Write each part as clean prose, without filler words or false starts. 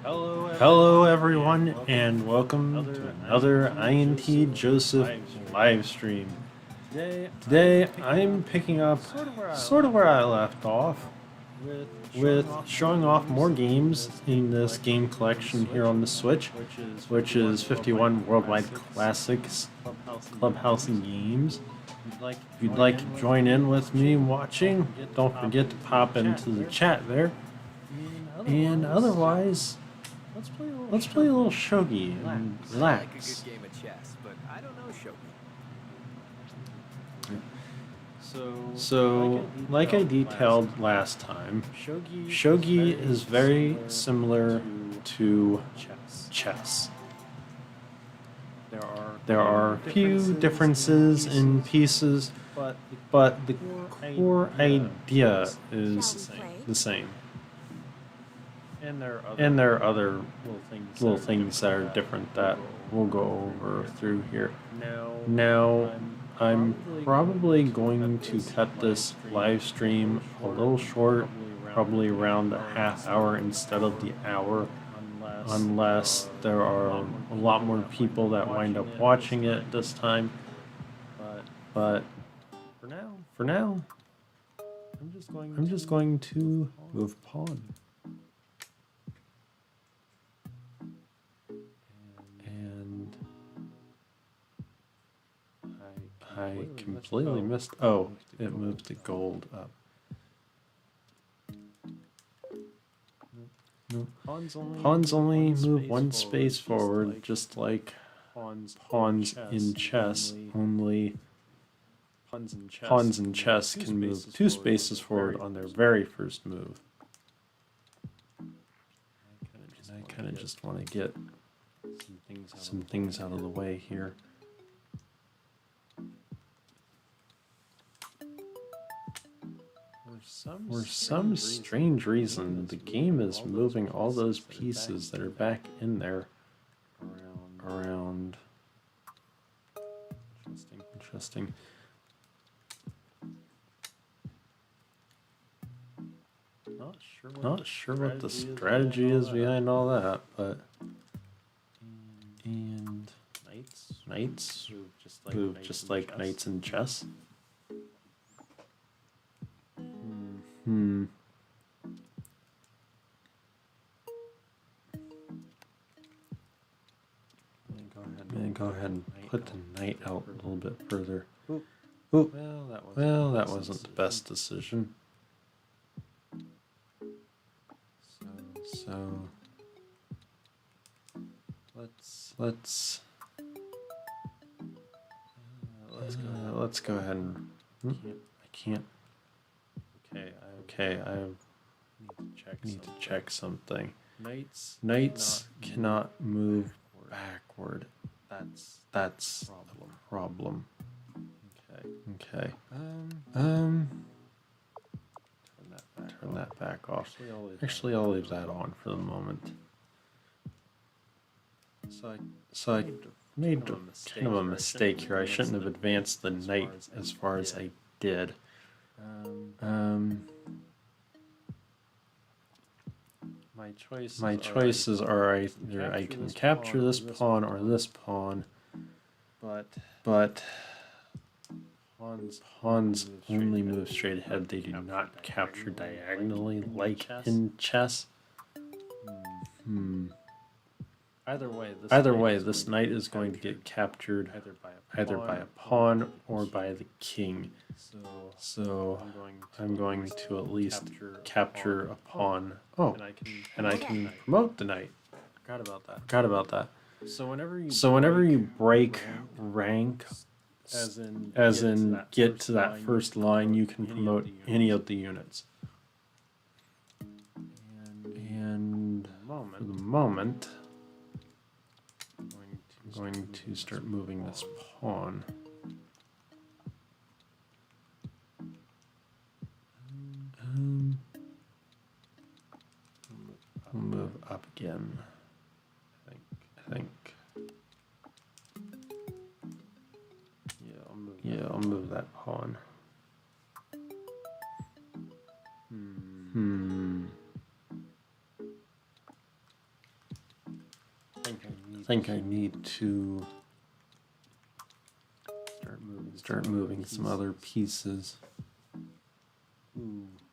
Hello everyone and welcome to another INTJoseph live stream. Today I'm picking up sort of where I left off with showing off more games in this game collection here on the Switch, which is 51 Worldwide Classics Clubhouse games. If you'd like to join in with me watching, don't forget to pop into the chat there. And otherwise, let's play a little shogi and relax. Good game of chess, but I don't know shogi. So, like I detailed last time, shogi is very similar to chess. There are a few differences in pieces, but the core idea is the same. And there are other little things that are different that we'll go over through here. Now, I'm probably going to cut this live stream a little short, probably around a half hour instead of the hour, unless there are a lot more people that wind up watching it this time. But for now, I'm just going to move pawn. And I completely missed. Oh, it moved the gold up. No. Pawns only move one space forward, just like pawns in chess. Only pawns in chess can move 2 spaces forward on their very first move. And I kind of just want to get some things out of the way here. For some strange reason, the game is moving all those pieces that are back in there around. Interesting. Not sure what the strategy is behind all that, but and knights move just like knights in chess. Go ahead and put the knight out a little bit further. Ooh. Well, that wasn't the best decision. So let's go ahead and I can't. Okay, I need to check something. Knights cannot move backward. That's a problem. Okay. Turn that back off. Actually, I'll leave that on for the moment. So I made kind of a mistake here. I shouldn't have advanced the knight as far as I did. My choices are either I can capture this pawn or this pawn, but pawns only move straight ahead. They do not capture diagonally like in chess. Either way, this knight is going to get captured either by a pawn or by the king. So I'm going to at least capture a pawn. Oh, and I can promote the knight. Forgot about that. So whenever you break rank, as in get to that first line, you can promote any of the units. And for the moment, I'm going to start moving this pawn. We'll move up again. I think. Yeah, I'll move that pawn. think I need to start moving some other pieces.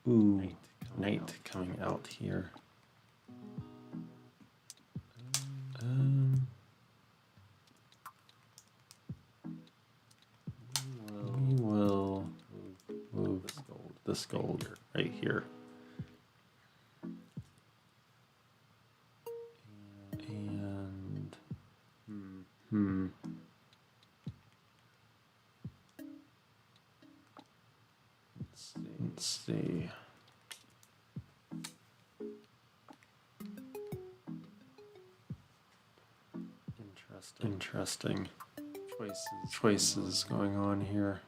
Ooh, night coming out here. We will move this gold right here. And let's see. Interesting choices going on here.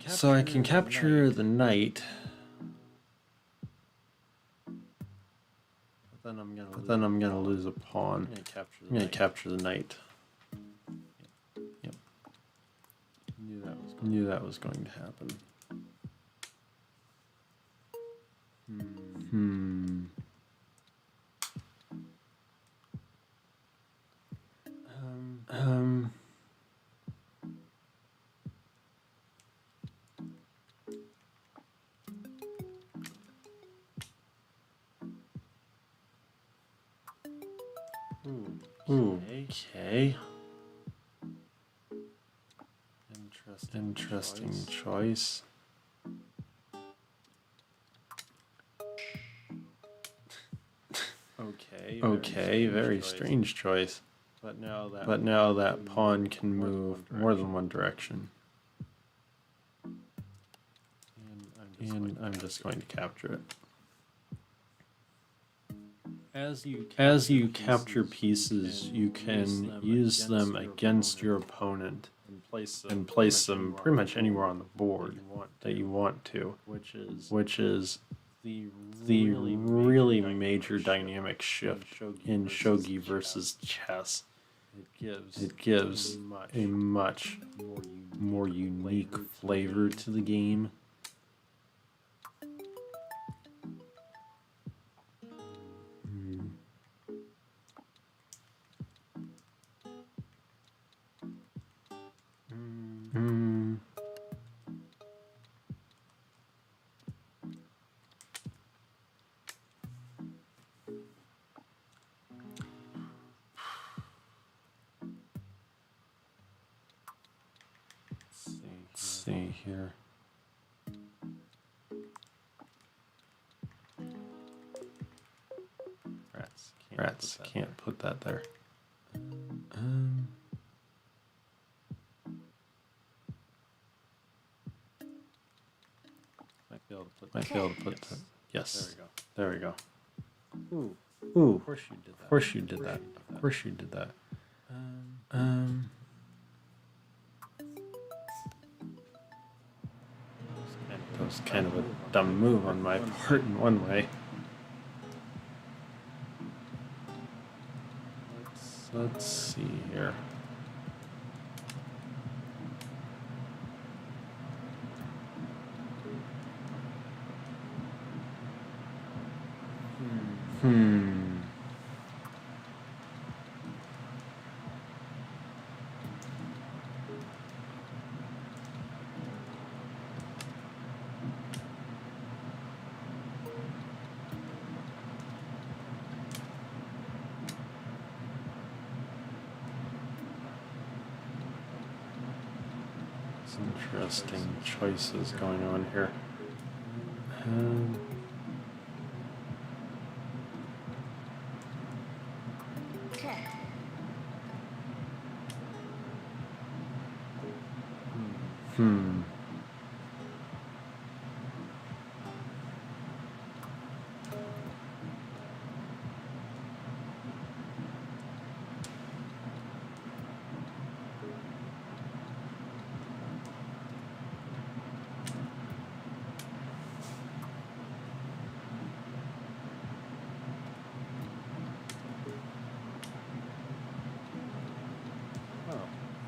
So I can capture the knight, but then I'm gonna lose a pawn. I'm gonna capture the knight. Yep. Knew that was going to happen. Okay. Interesting choice. Okay, very strange choice. But now that pawn can move more than one direction. And I'm just going to capture it. As you capture pieces, you can use them against your opponent and place them pretty much anywhere on the board that you want to, which is the really major dynamic shift in shogi versus chess. It gives a much more unique flavor to the game. Let's see here. Rats can't put that there. Might be able to put that. Yes. There we go. Ooh. Of course you did that. Of course you did that. That was kind of a dumb move on my part in one way. Let's see here. Some interesting choices going on here.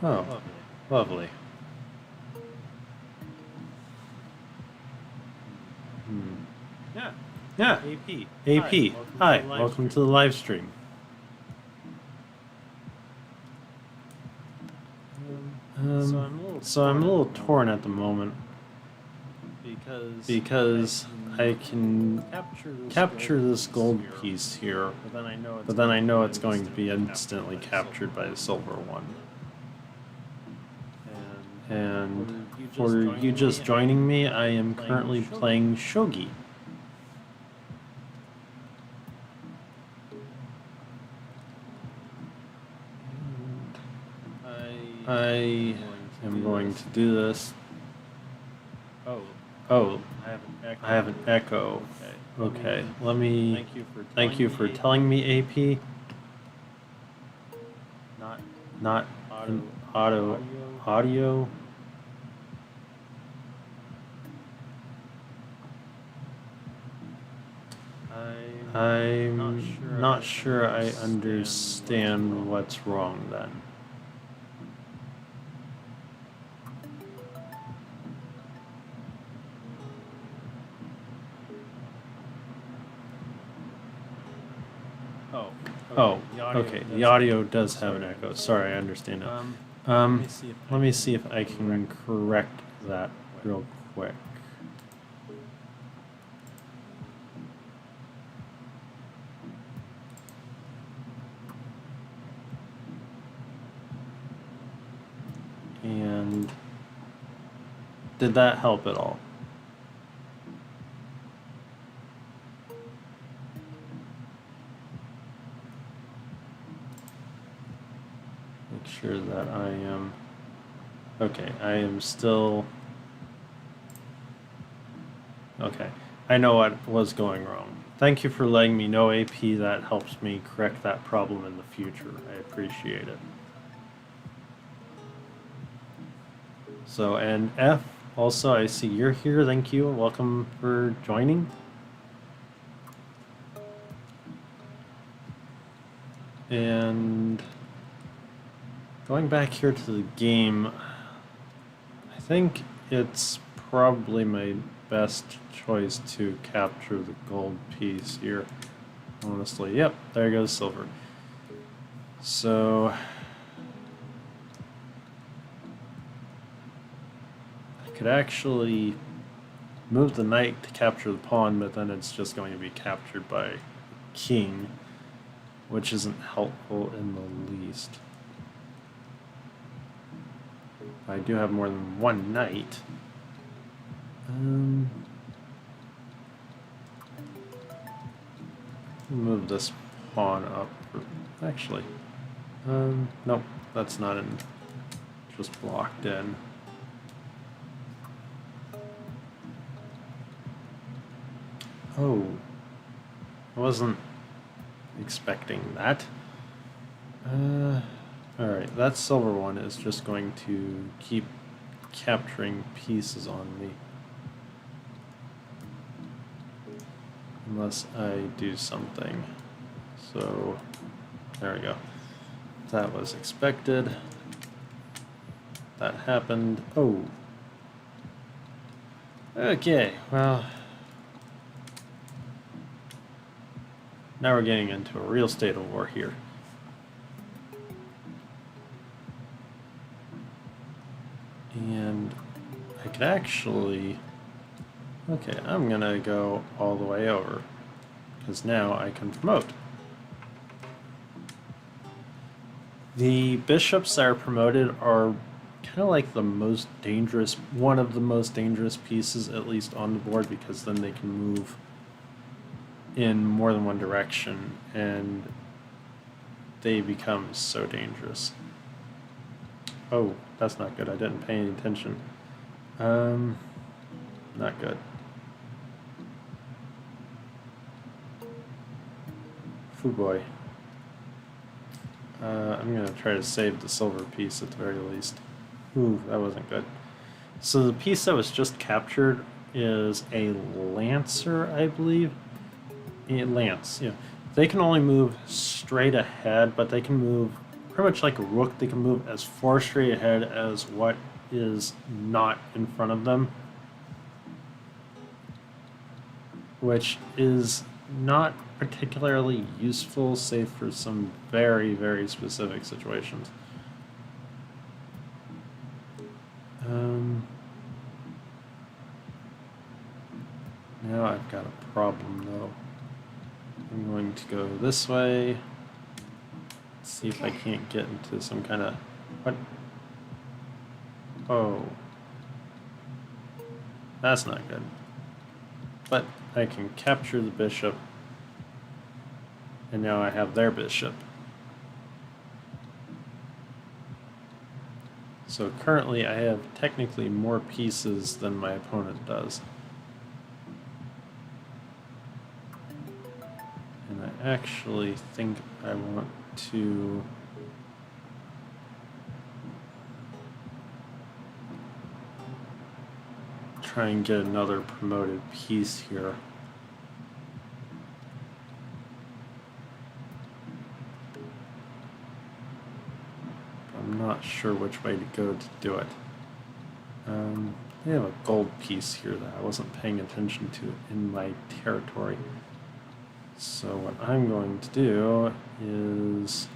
Oh, lovely. Yeah. Yeah. AP. Hi. Welcome to the live stream. So I'm a little torn at the moment because I can capture this gold piece here, but then I know it's going to be instantly captured by the silver one. And for you just joining me, I am currently playing Shogi. I am going to do this. Oh, I have an echo. Okay, let me. Thank you for telling me, AP. Not audio. I'm not sure I understand what's wrong then. Oh, okay. The audio does have an echo. Sorry, I understand now. Let me see if I can correct that real quick. And did that help at all? Make sure that I am okay. I am still okay. I know what was going wrong. Thank you for letting me know, AP. That helps me correct that problem in the future. I appreciate it. So, and F, also, I see you're here. Thank you. Welcome for joining. And going back here to the game, I think it's probably my best choice to capture the gold piece here. Honestly, yep, there goes silver. So I could actually move the knight to capture the pawn, but then it's just going to be captured by king, which isn't helpful in the least. I do have more than one knight. Move this pawn up. Actually, nope, that's not in. Just blocked in. Oh, I wasn't expecting that. Alright, that silver one is just going to keep capturing pieces on me. Unless I do something. So, there we go. That was expected. That happened. Oh. Okay, well. Now we're getting into a real state of war here. And I could actually... Okay, I'm gonna go all the way over, because now I can promote. The bishops that are promoted are kind of like the most dangerous, one of the most dangerous pieces, at least on the board, because then they can move in more than one direction, and they become so dangerous. Oh, that's not good. I didn't pay any attention. Not good. Foo boy. I'm gonna try to save the silver piece at the very least. Ooh, that wasn't good. So the piece that was just captured is a lancer, I believe. A lance, yeah. They can only move straight ahead, but they can move pretty much like a rook, they can move as far straight ahead as what is not in front of them, which is not particularly useful, save for some very, very specific situations. Now I've got a problem, though. I'm going to go this way. See if I can't get into some kind of... What? Oh. That's not good. But I can capture the bishop. And now I have their bishop. So currently I have technically more pieces than my opponent does. And I actually think I want to try and get another promoted piece here. I'm not sure which way to go to do it. I have a gold piece here that I wasn't paying attention to in my territory. So what I'm going to do is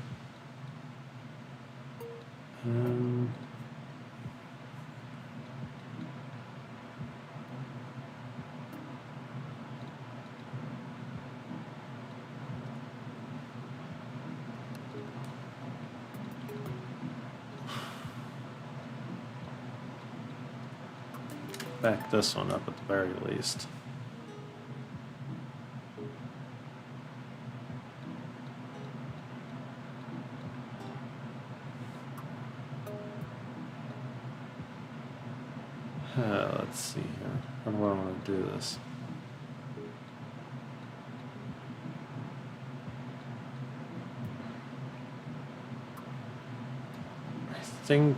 back this one up at the very least. Let's see here. How do I want to do this? I think...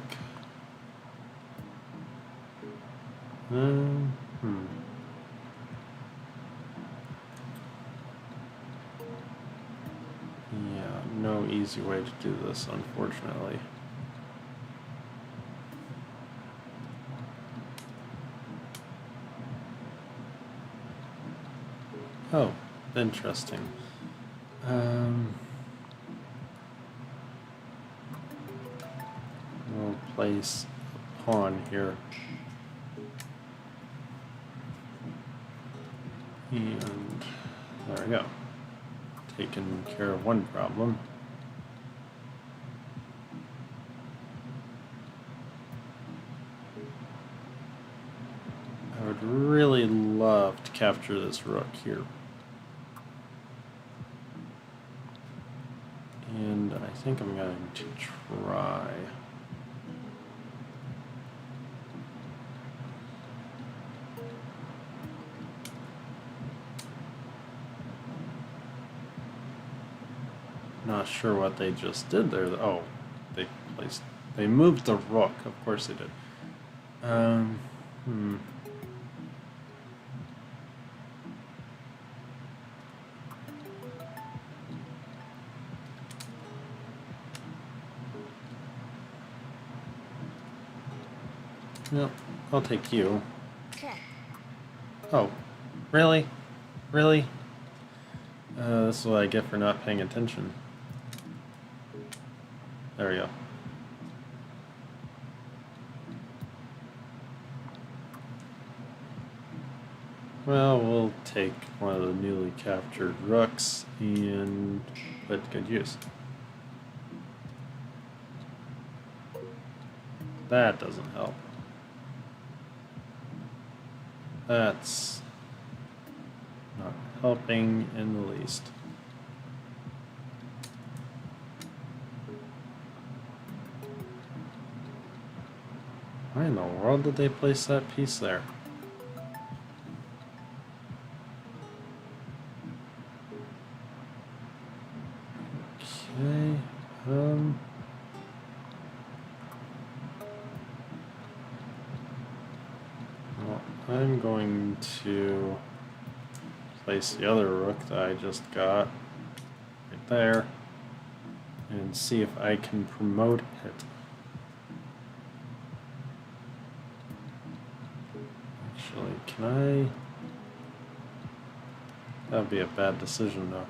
Yeah, no easy way to do this, unfortunately. Oh, interesting. We'll place a pawn here. And there we go. Taking care of one problem. I would really love to capture this rook here. And I think I'm going to try. Not sure what they just did there. Oh, they moved the rook. Of course they did. Nope, I'll take you. Oh, really? Really? This is what I get for not paying attention. There we go. Well, we'll take one of the newly captured rooks and put it to good use. That doesn't help. That's not helping in the least. Why in the world did they place that piece there? Okay, well, I'm going to place the other rook that I just got right there. and see if I can promote it. Actually, can I? That would be a bad decision, though.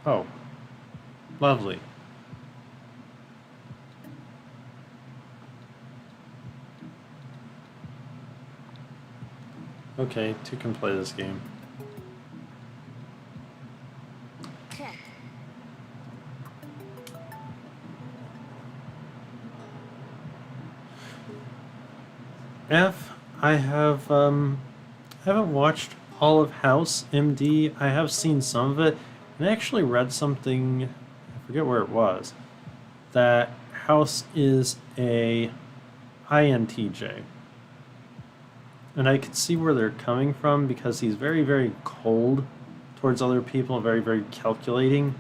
Oh, lovely. Okay, two can play this game. Check. F, I haven't watched all of House MD. I have seen some of it, and I actually read something, I forget where it was, that House is a INTJ. And I could see where they're coming from because he's very, very cold towards other people, very, very calculating.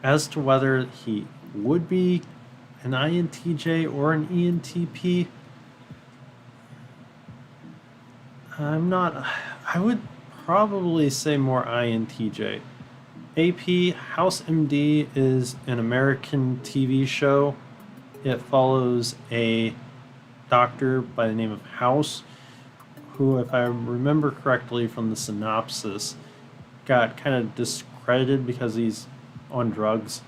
As to whether he would be an INTJ or an ENTP, I would probably say more INTJ. AP House MD is an American TV show. It follows a doctor by the name of House, who, if I remember correctly from the synopsis, got kind of discredited because he's on drugs.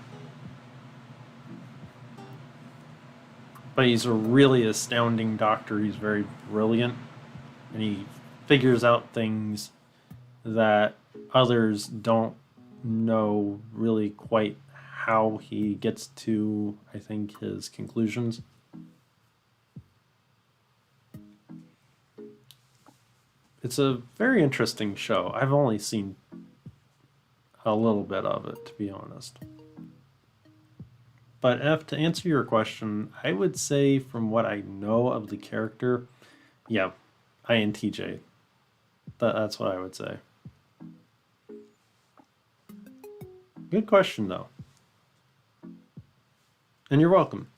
But he's a really astounding doctor. He's very brilliant, and he figures out things that others don't know really quite how he gets to, I think, his conclusions. It's a very interesting show. I've only seen a little bit of it, to be honest. But F, to answer your question, I would say from what I know of the character, yeah, INTJ. That's what I would say. Good question, though. And you're welcome.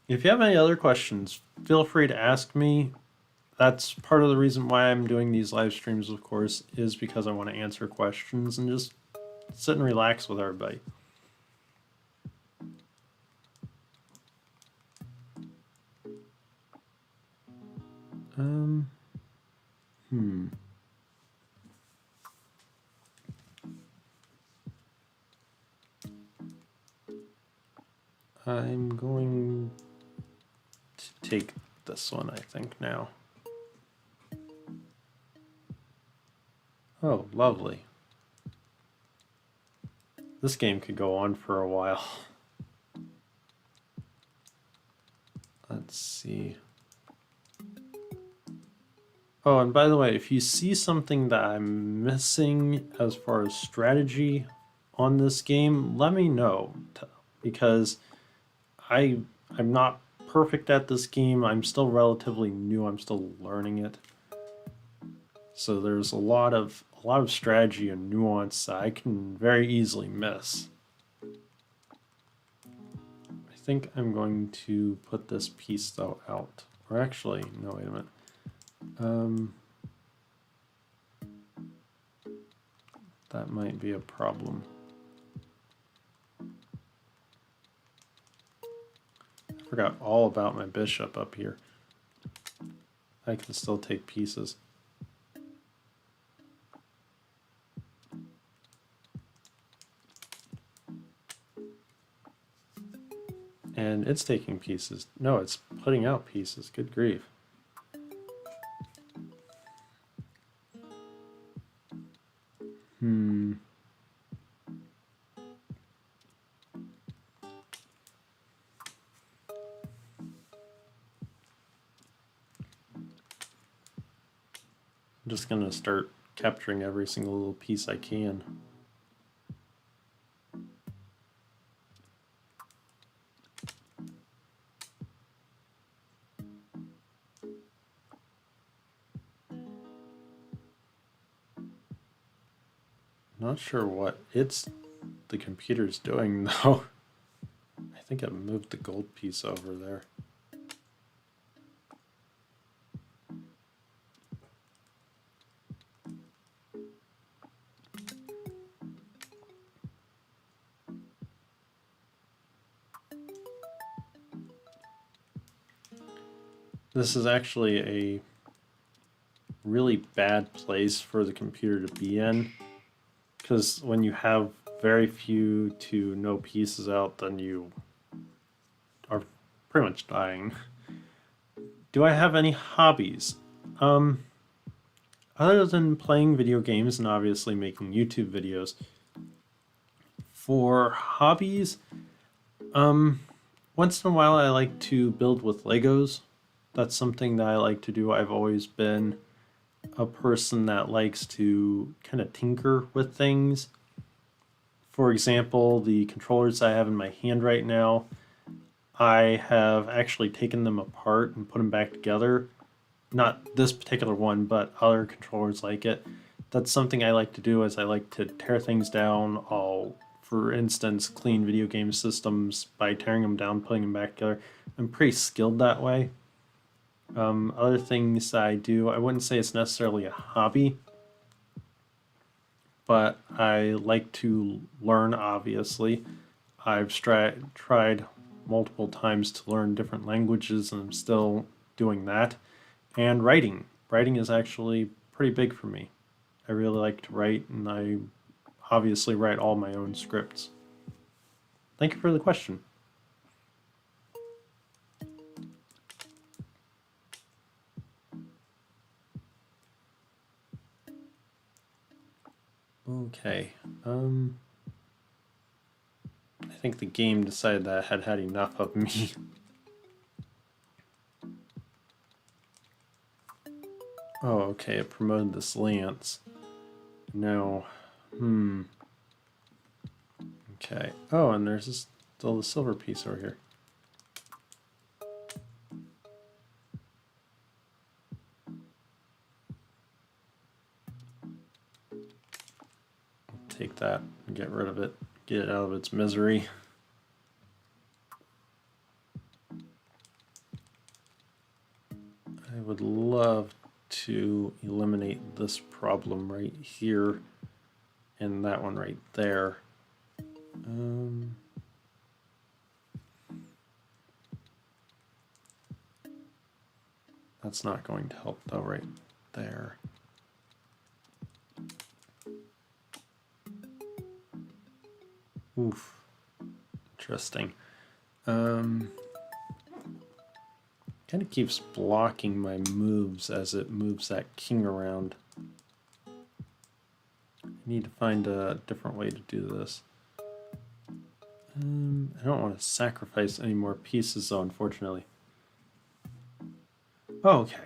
If you have any other questions, feel free to ask me. That's part of the reason why I'm doing these live streams, of course, is because I want to answer questions and just sit and relax with everybody. I'm going to take this one, I think, now. Oh, lovely. This game could go on for a while. Let's see. Oh, and by the way, if you see something that I'm missing as far as strategy on this game, let me know, because I'm not perfect at this game. I'm still relatively new. I'm still learning it. So there's a lot of strategy and nuance that I can very easily miss. I think I'm going to put this piece though out. Or actually, no, wait a minute. That might be a problem. I forgot all about my bishop up here. I can still take pieces. And it's taking pieces. No, it's putting out pieces. Good grief. I'm just going to start capturing every single little piece I can. Not sure what the computer's doing though. I think I moved the gold piece over there. this is actually a really bad place for the computer to be in, because when you have very few to no pieces out, then you are pretty much dying. Do I have any hobbies? Other than playing video games and obviously making YouTube videos, for hobbies, once in a while I like to build with Legos. That's something that I like to do. I've always been a person that likes to kind of tinker with things. For example, the controllers I have in my hand right now, I have actually taken them apart and put them back together. Not this particular one, but other controllers like it. That's something I like to do, is I like to tear things down. I'll, for instance, clean video game systems by tearing them down, putting them back together. I'm pretty skilled that way. Other things I do, I wouldn't say it's necessarily a hobby, but I like to learn, obviously. I've tried multiple times to learn different languages, and I'm still doing that. And writing. Writing is actually pretty big for me. I really like to write, and I obviously write all my own scripts. Thank you for the question. Okay, I think the game decided that it had had enough of me. Oh, okay, it promoted this lance. No. Okay. Oh, and there's still the silver piece over here. Take that and get rid of it. Get it out of its misery. I would love to eliminate this problem right here and that one right there. That's not going to help though, right there. Oof. Interesting. Kind of keeps blocking my moves as it moves that king around. I need to find a different way to do this. I don't want to sacrifice any more pieces though, unfortunately. Oh, okay.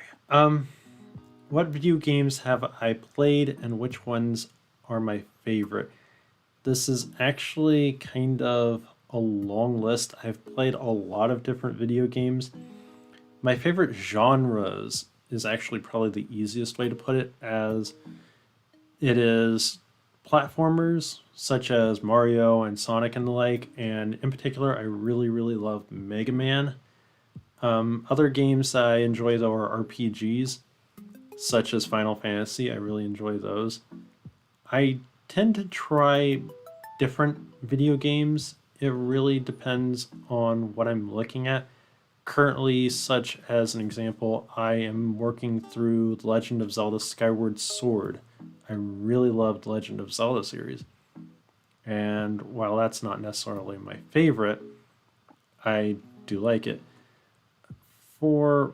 What video games have I played and which ones are my favorite? This is actually kind of a long list. I've played a lot of different video games. My favorite genres is actually probably the easiest way to put it, as it is platformers such as Mario and Sonic and the like, and in particular I really love Mega Man. Other games that I enjoy though are RPGs such as Final Fantasy. I really enjoy those. I tend to try different video games. It really depends on what I'm looking at. Currently, such as an example, I am working through The Legend of Zelda Skyward Sword. I really loved the Legend of Zelda series. And while that's not necessarily my favorite, I do like it. For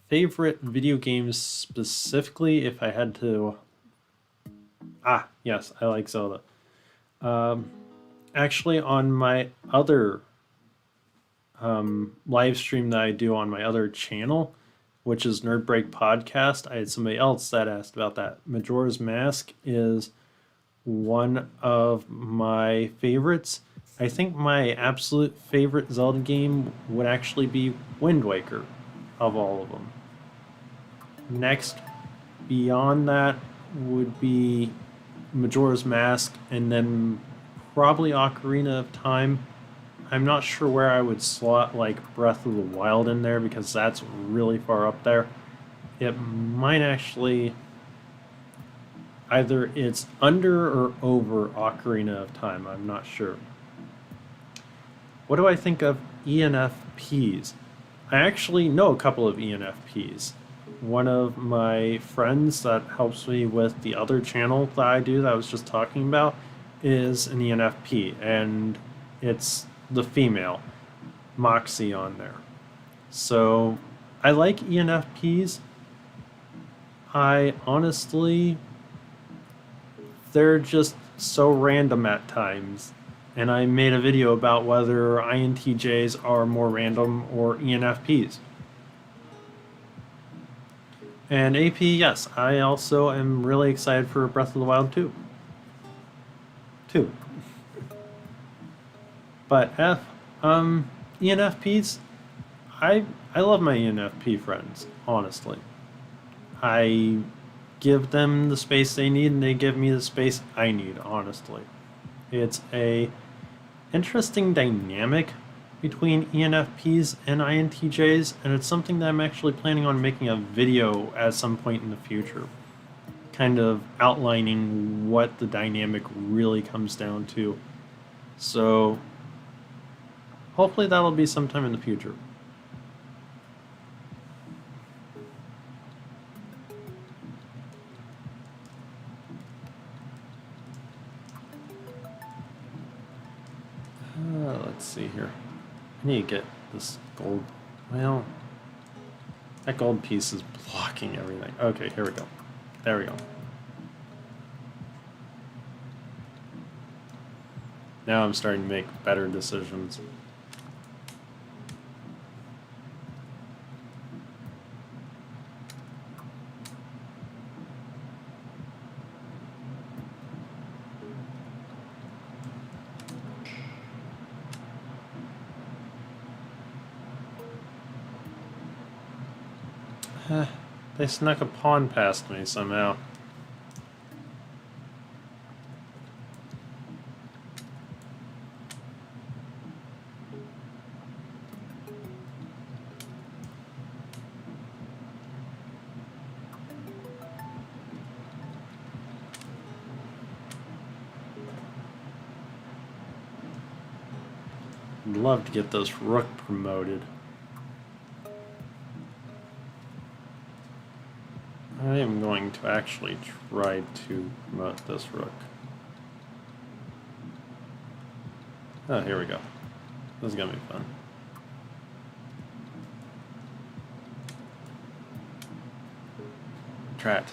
favorite video games specifically, if I had to... yes, I like Zelda. Actually, on my other live stream that I do on my other channel, which is Nerd Break Podcast, I had somebody else that asked about that. Majora's Mask is one of my favorites. I think my absolute favorite Zelda game would actually be Wind Waker, of all of them. Next, beyond that, would be Majora's Mask, and then probably Ocarina of Time. I'm not sure where I would slot like Breath of the Wild in there, because that's really far up there. It might actually... either it's under or over Ocarina of Time, I'm not sure. What do I think of ENFPs? I actually know a couple of ENFPs. One of my friends that helps me with the other channel that I do that I was just talking about is an ENFP, and it's the female, Moxie, on there. So I like ENFPs. I honestly, they're just so random at times. And I made a video about whether INTJs are more random or ENFPs. And AP, yes, I also am really excited for Breath of the Wild 2. But ENFPs, I love my ENFP friends, honestly. I give them the space they need and they give me the space I need, honestly. It's a interesting dynamic between ENFPs and INTJs, and it's something that I'm actually planning on making a video at some point in the future, kind of outlining what the dynamic really comes down to. So hopefully that'll be sometime in the future. Let's see here. I need to get this gold. Well, that gold piece is blocking everything. Okay, here we go. There we go. Now I'm starting to make better decisions. They snuck a pawn past me somehow. I'd love to get this rook promoted. I am going to actually try to promote this rook. Oh, here we go. This is gonna be fun. Trat.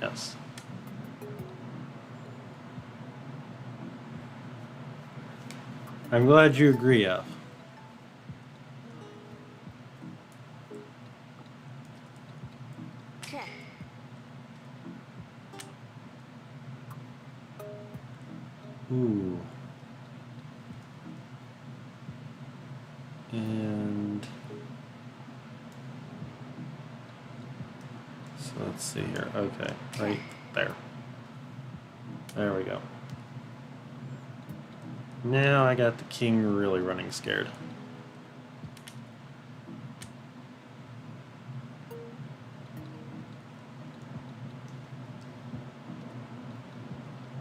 Yes. I'm glad you agree, F. Okay. Ooh. And so let's see here. Okay, right there. There we go. Now I got the king really running scared.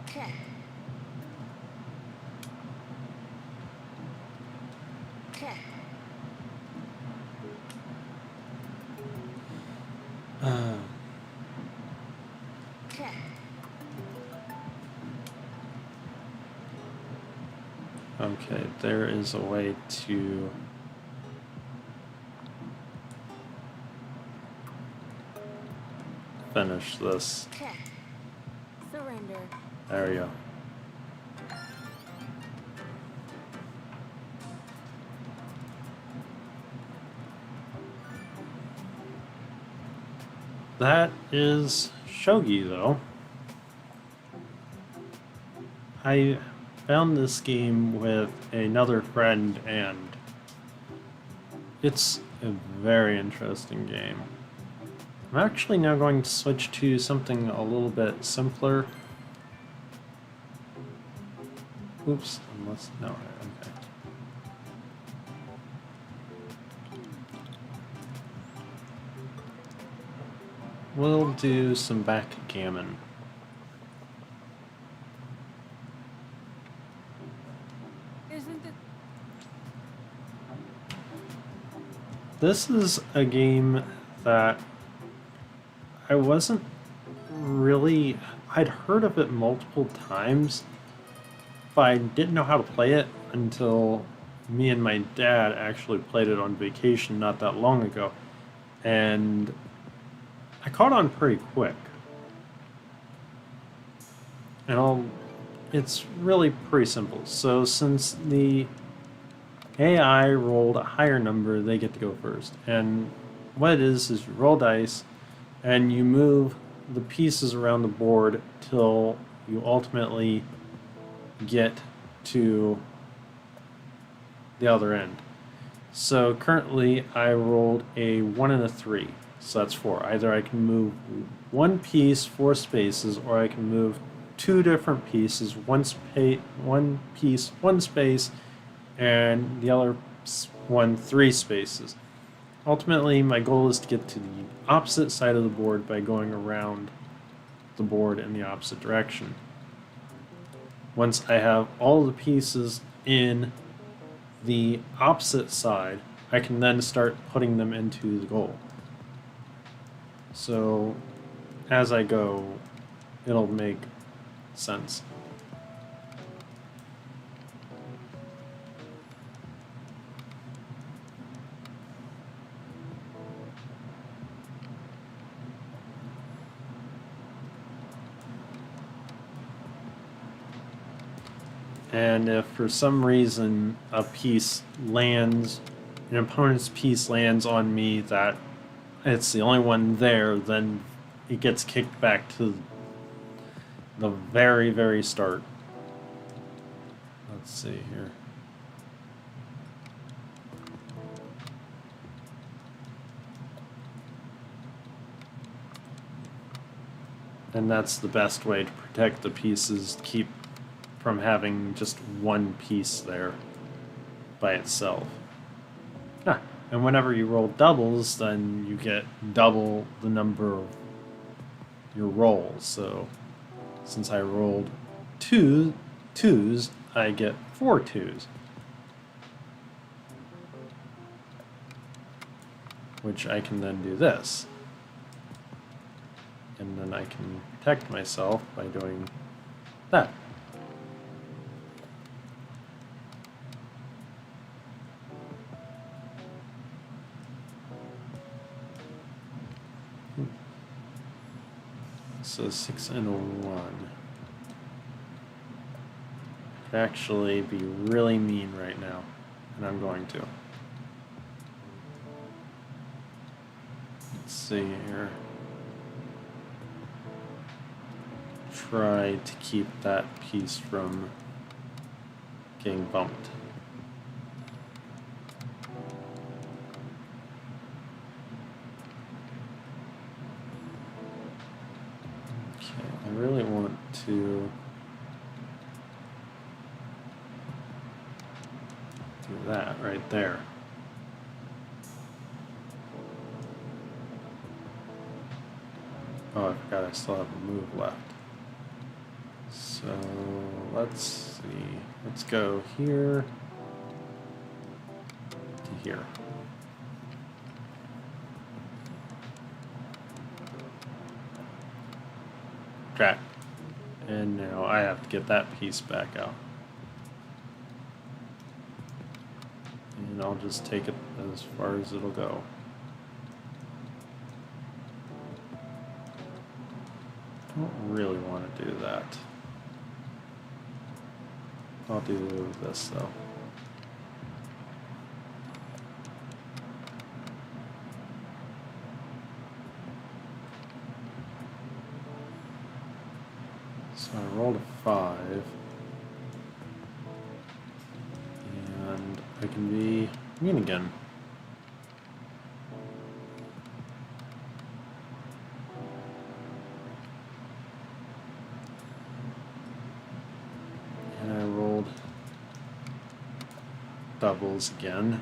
Okay. Okay. Okay. Okay, there is a way to finish this. Okay. Surrender. There we go. That is Shogi, though. I found this game with another friend, and it's a very interesting game. I'm actually now going to switch to something a little bit simpler. Oops, unless, no, okay. we'll do some backgammon. Isn't it? This is a game that I wasn't really... I'd heard of it multiple times, but I didn't know how to play it until me and my dad actually played it on vacation not that long ago. And I caught on pretty quick. And it's really pretty simple. So since the AI rolled a higher number, they get to go first. And what it is you roll dice and you move the pieces around the board till you ultimately get to the other end. So currently I rolled a 1 and a 3. So that's 4. Either I can move one piece 4 spaces, or I can move 2 different pieces, one piece 1 space, and the other one 3 spaces. Ultimately, my goal is to get to the opposite side of the board by going around the board in the opposite direction. Once I have all the pieces in the opposite side, I can then start putting them into the goal. So as I go, it'll make sense. And if for some reason a piece lands, an opponent's piece lands on me that it's the only one there, then it gets kicked back to the very, very start. Let's see here. And that's the best way to protect the pieces, keep from having just one piece there by itself. And whenever you roll doubles, then you get double the number of your rolls. So since I rolled 2 twos, I get 4 twos. Which I can then do this. And then I can protect myself by doing that. So 6 and a 1. Could actually be really mean right now, and I'm going to. Let's see here. Try to keep that piece from getting bumped. I really want to do that right there. Oh, I forgot I still have a move left. So let's see. Let's go here to here. Track. And now I have to get that piece back out. And I'll just take it as far as it'll go. I don't really want to do that. I'll do this though. So I rolled a 5, and I can be mean again. And I rolled doubles again.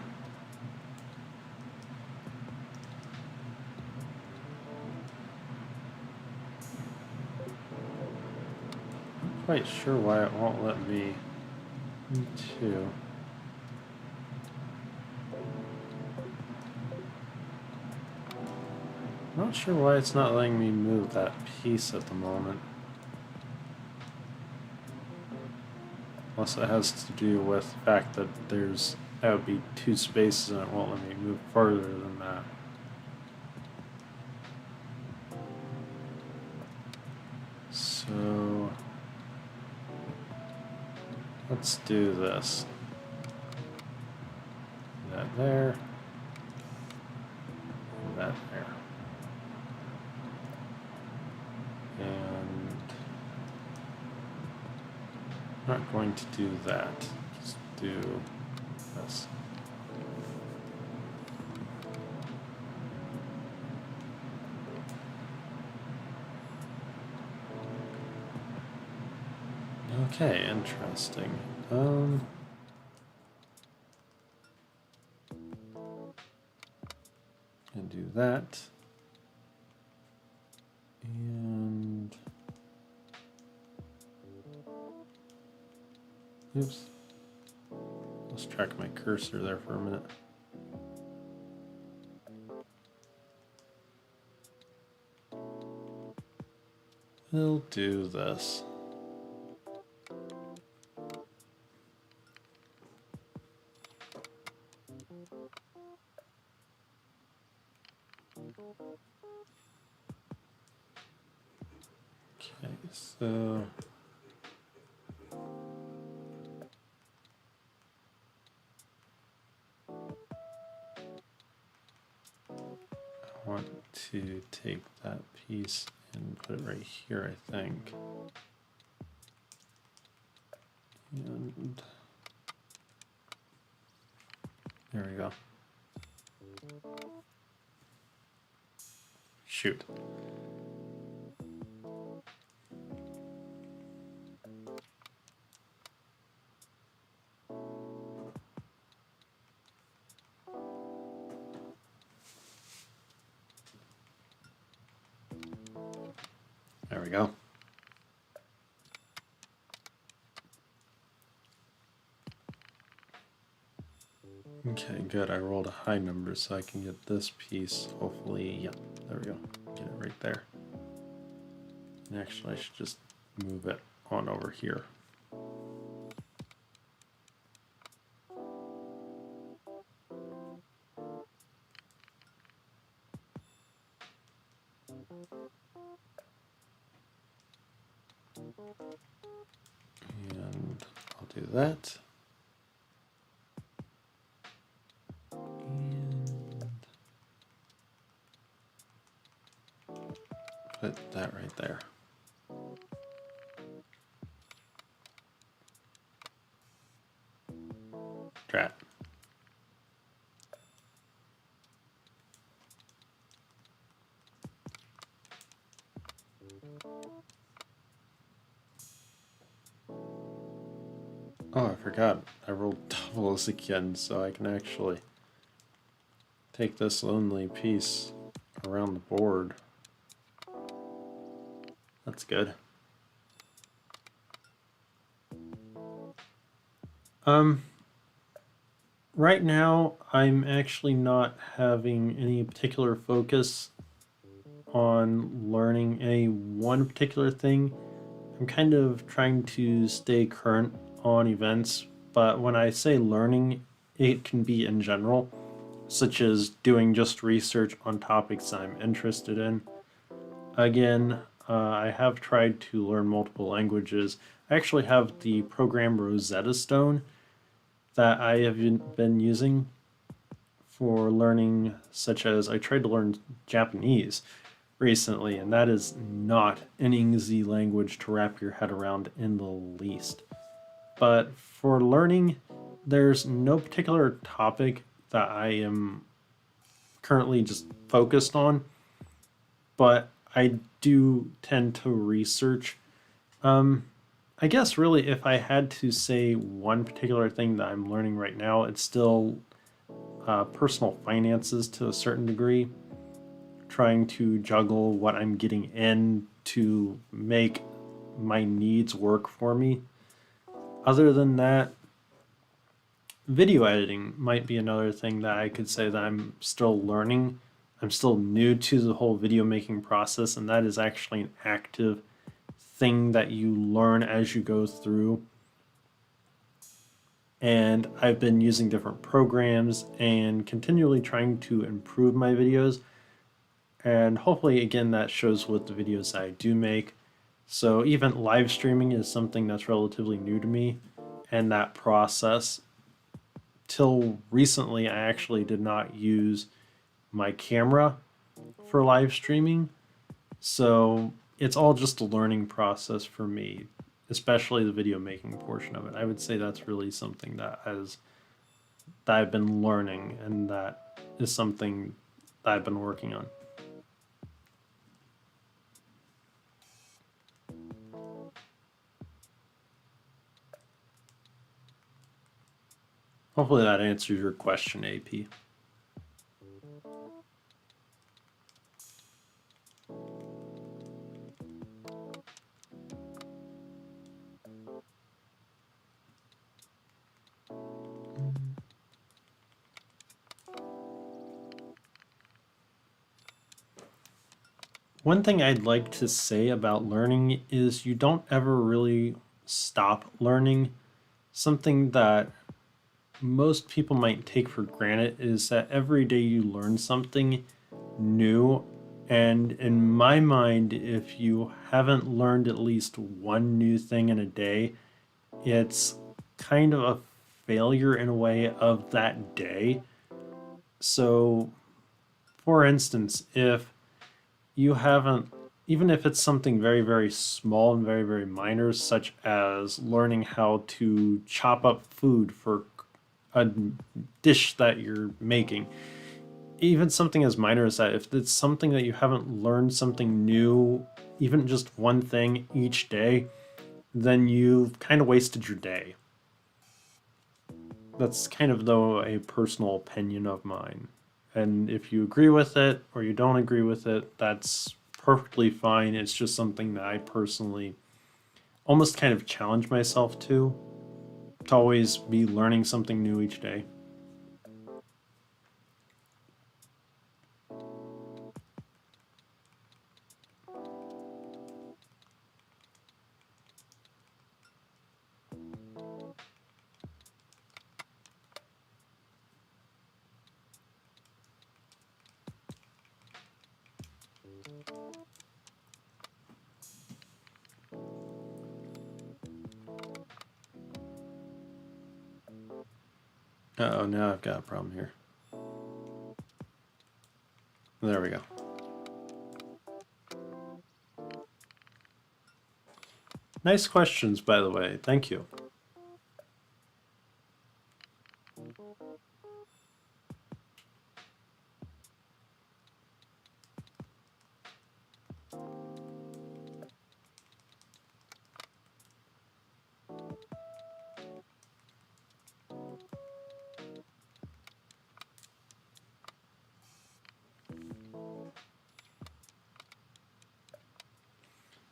quite sure why it won't let me into. Not sure why it's not letting me move that piece at the moment. Unless it has to do with the fact that that would be 2 spaces and it won't let me move further than that. So let's do this. That there. And that there. And I'm not going to do that. Just do this. Okay, interesting. And do that. And oops. Lost track of my cursor there for a minute. We'll do this. Okay, so I want to take that piece and put it right here, I think. And there we go. Shoot. There we go. Okay, good. I rolled a high number so I can get this piece. Hopefully, yeah, there we go. Get it right there. And actually, I should just move it on over here. And I'll do that. And put that right there. Drat. Oh, I forgot. I rolled doubles again, so I can actually take this lonely piece around the board. That's good. Right now, I'm actually not having any particular focus on learning any one particular thing. I'm kind of trying to stay current on events, but when I say learning, it can be in general, such as doing just research on topics I'm interested in. Again, I have tried to learn multiple languages. I actually have the program Rosetta Stone that I have been using for learning, such as I tried to learn Japanese recently, and that is not an easy language to wrap your head around in the least. But for learning, there's no particular topic that I am currently just focused on, but I do tend to research. I guess really if I had to say one particular thing that I'm learning right now, it's still personal finances to a certain degree, trying to juggle what I'm getting in to make my needs work for me. Other than that, video editing might be another thing that I could say that I'm still learning. I'm still new to the whole video making process, and that is actually an active thing that you learn as you go through. And I've been using different programs and continually trying to improve my videos. And hopefully, again, that shows with the videos that I do make. So even live streaming is something that's relatively new to me, and that process, till recently, I actually did not use my camera for live streaming. So it's all just a learning process for me, especially the video making portion of it. I would say that's really something that I've been learning, and that is something that I've been working on. Hopefully that answers your question, AP. One thing I'd like to say about learning is you don't ever really stop learning. Something that most people might take for granted is that every day you learn something new. And in my mind, if you haven't learned at least one new thing in a day, it's kind of a failure in a way of that day. So, for instance, if you haven't, even if it's something very, very small and very, very minor, such as learning how to chop up food for a dish that you're making, even something as minor as that, if it's something that you haven't learned something new, even just one thing each day, then you've kind of wasted your day. That's kind of, though, a personal opinion of mine. And if you agree with it or you don't agree with it, that's perfectly fine. It's just something that I personally almost kind of challenge myself to always be learning something new each day. Uh-oh, now I've got a problem here. There we go. Nice questions, by the way. Thank you.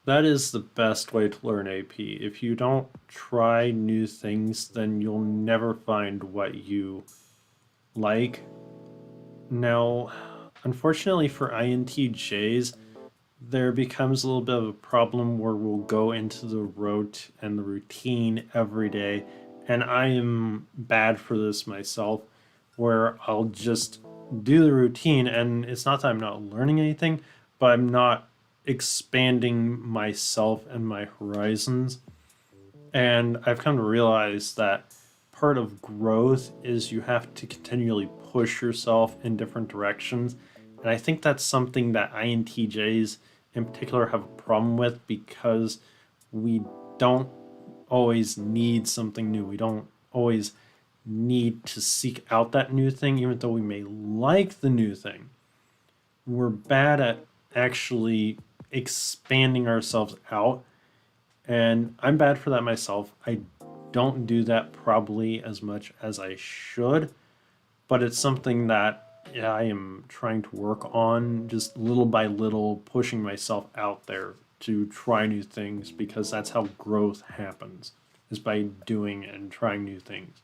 That is the best way to learn AP. If you don't try new things, then you'll never find what you like. Now, unfortunately for INTJs, there becomes a little bit of a problem where we'll go into the rote and the routine every day. And I am bad for this myself, where I'll just do the routine, and it's not that I'm not learning anything, but I'm not expanding myself and my horizons. And I've come to realize that part of growth is you have to continually push yourself in different directions. And I think that's something that INTJs in particular have a problem with, because we don't always need something new. We don't always need to seek out that new thing, even though we may like the new thing. We're bad at actually expanding ourselves out, and I'm bad for that myself. I don't do that probably as much as I should, but it's something that I am trying to work on, just little by little, pushing myself out there to try new things because that's how growth happens, is by doing and trying new things.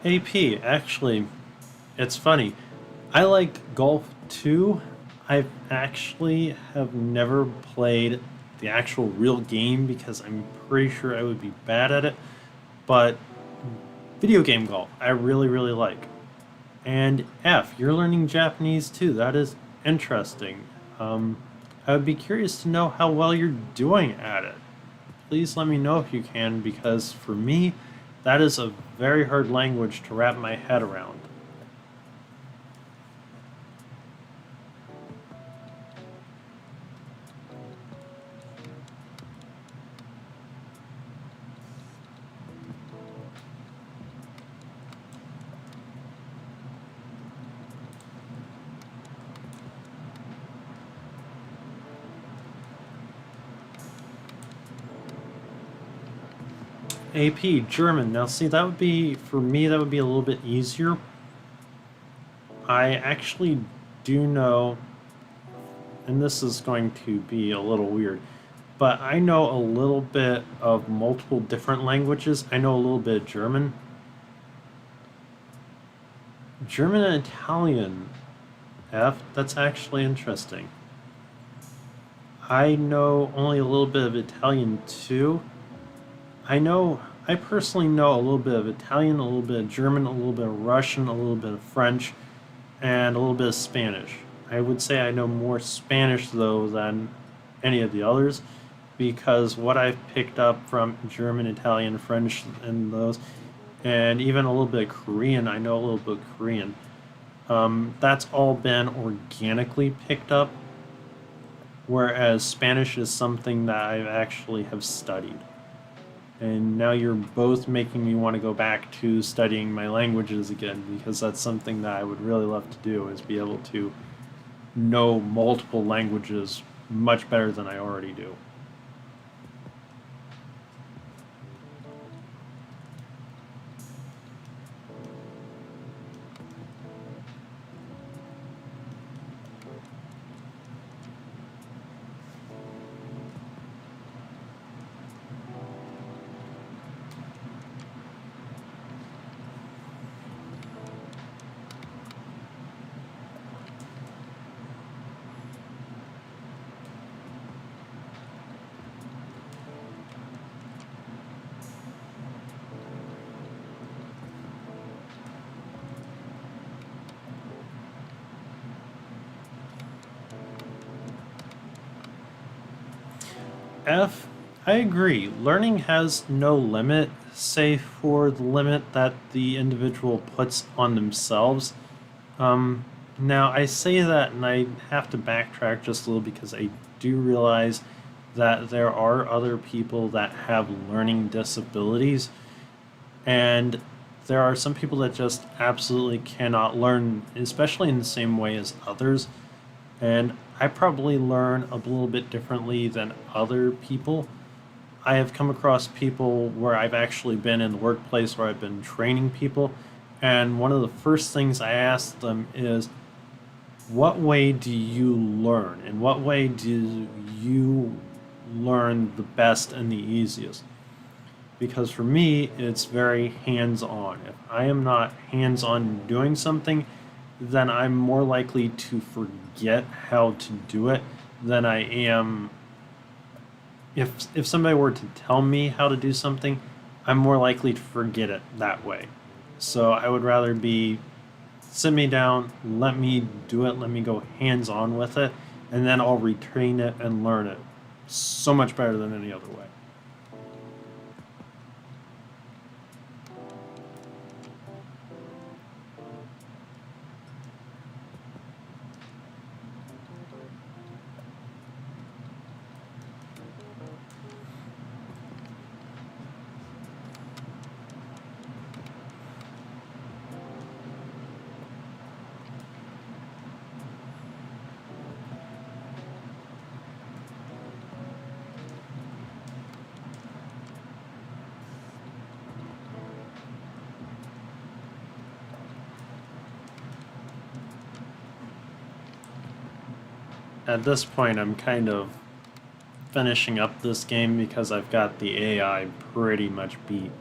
AP, actually, it's funny. I like golf too. I actually have never played the actual real game because I'm pretty sure I would be bad at it. But video game golf, I really, really like. And F, you're learning Japanese too. That is interesting. I would be curious to know how well you're doing at it. Please let me know if you can, because for me, that is a very hard language to wrap my head around. AP, German. Now, see, that would be, for me, that would be a little bit easier. I actually do know, and this is going to be a little weird, but I know a little bit of multiple different languages. I know a little bit of German. German and Italian, F, that's actually interesting. I know only a little bit of Italian too. I personally know a little bit of Italian, a little bit of German, a little bit of Russian, a little bit of French, and a little bit of Spanish. I would say I know more Spanish though than any of the others, because what I've picked up from German, Italian, French, and those, and even a little bit of Korean, I know a little bit of Korean. That's all been organically picked up, whereas Spanish is something that I actually have studied. And now you're both making me want to go back to studying my languages again, because that's something that I would really love to do, is be able to know multiple languages much better than I already do. F, I agree. Learning has no limit, save for the limit that the individual puts on themselves. Now, I say that and I have to backtrack just a little, because I do realize that there are other people that have learning disabilities, and there are some people that just absolutely cannot learn, especially in the same way as others. And I probably learn a little bit differently than other people. I have come across people where I've actually been in the workplace where I've been training people, and one of the first things I ask them is, what way do you learn? In what way do you learn the best and the easiest? Because for me, it's very hands-on. If I am not hands-on doing something, then I'm more likely to forget how to do it than I am. If somebody were to tell me how to do something, I'm more likely to forget it that way. So I would rather be, sit me down, let me do it, let me go hands-on with it, and then I'll retrain it and learn it so much better than any other way. at this point, I'm kind of finishing up this game because I've got the AI pretty much beat.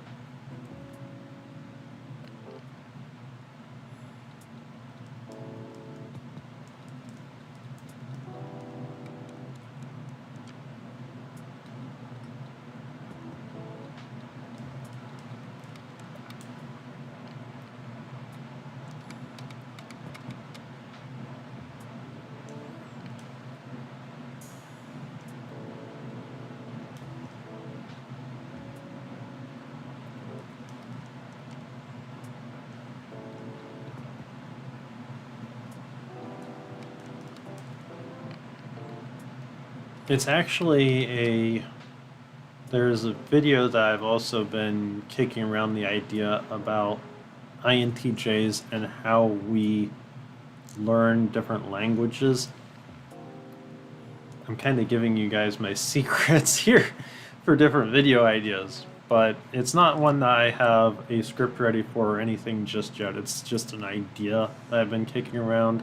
It's actually there's a video that I've also been kicking around the idea about INTJs and how we learn different languages. I'm kind of giving you guys my secrets here for different video ideas, but it's not one that I have a script ready for or anything just yet. It's just an idea that I've been kicking around.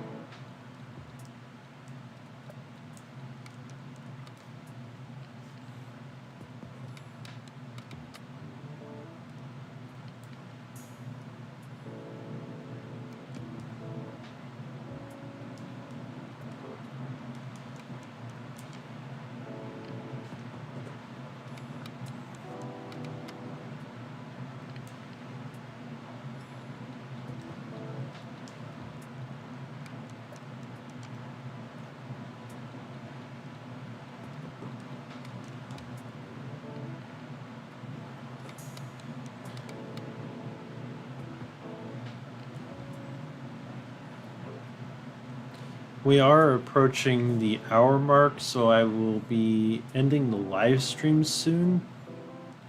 We are approaching the hour mark, so I will be ending the live stream soon,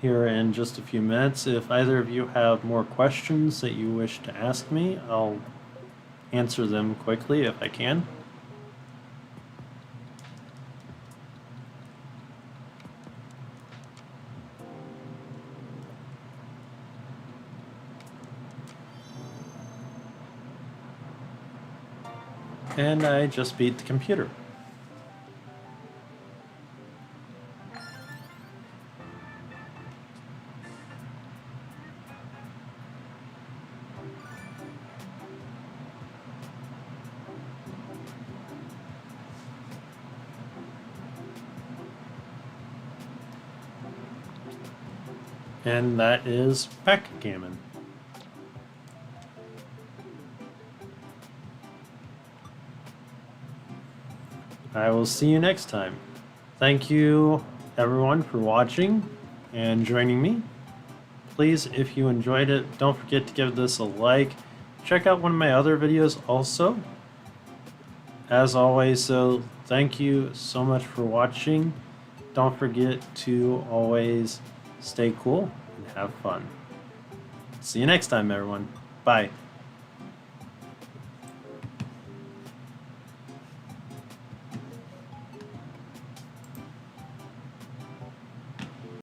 here in just a few minutes. If either of you have more questions that you wish to ask me, I'll answer them quickly if I can. And I just beat the computer. And that is backgammon. I will see you next time. Thank you everyone for watching and joining me. Please, if you enjoyed it, don't forget to give this a like. Check out one of my other videos also. As always, so thank you so much for watching. Don't forget to always stay cool and have fun. See you next time, everyone. Bye.